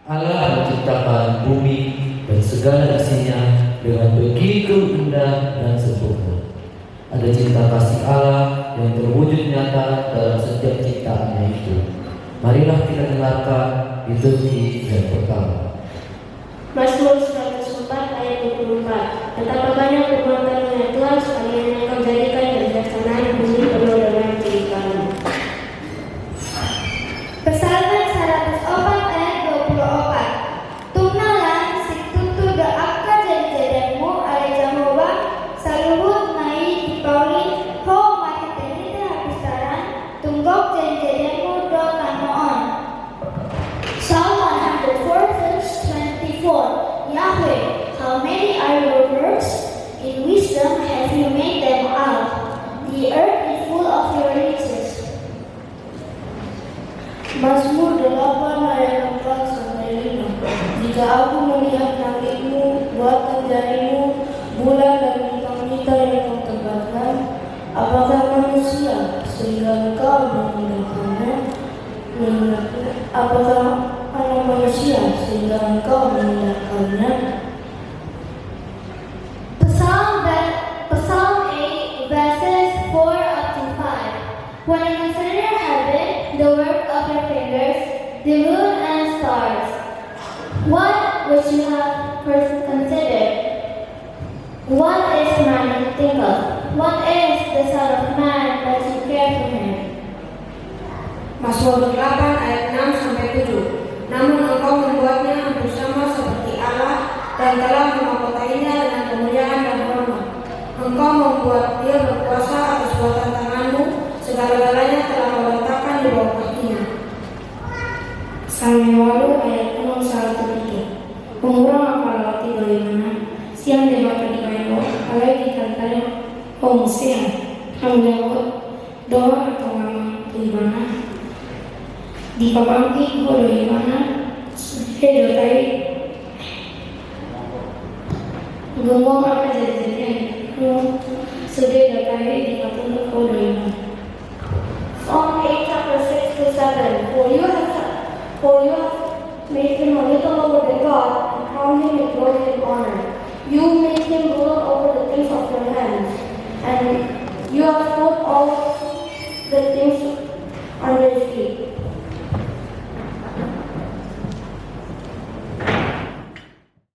Allah menciptakan bumi dan segala isinya dengan begitu indah dan sempurna. Ada cinta kasih Allah yang terwujud nyata dalam setiap ciptaannya itu. Marilah kita dengarkan liturgi yang pertama. Mazmur 104 ayat 24. Betapa banyak perbuatannya Tuhan, sekalian yang kau jadikan kebijaksanaan bumi penuh dengan ciri-ciri. Psalmen 104 ayat 24. Tungnalan situtu doaka jadi-jadianmu oleh Jehovah, saluhut nai dipauli ho makateni habisaran, tunggok jadi-jadianmu do tanoon. Psalm 104 verse 24. Yahweh, how many are your works? In wisdom have you made them out. The earth is full of your riches. Mazmur 8 ayat 4 sampai 5. Jika aku melihat langitmu, buatan jarimu, bulan dan bintang-bintang yang kau tegakkan, apakah manusia sehingga engkau memindahkannya? Apakah anak manusia sehingga engkau memindahkannya? Psalm 8 verses 4 up to 5. When I consider heaven, the work of your fingers, the moon and stars, what which you have first considered? What is man that you think of? What is the son of man that you care for him? Mazmur 8 ayat 6 sampai 7. Namun engkau membuatnya hampir sama seperti Allah dan telah memahkotainya dengan kemuliaan dan hormat. Engkau membuat dia berkuasa atas buatan tanganmu, segala-galanya telah kau letakkan di bawah kakinya. Samuel ayat 6 1-3. Pengurang akan latih bagaimana siang dibakar di kayu, alai di kantanya siang, menjawab doa atau nama bagaimana di pabangki bagaimana sudah dotai gumong akan jadi-jadian sudah dotai di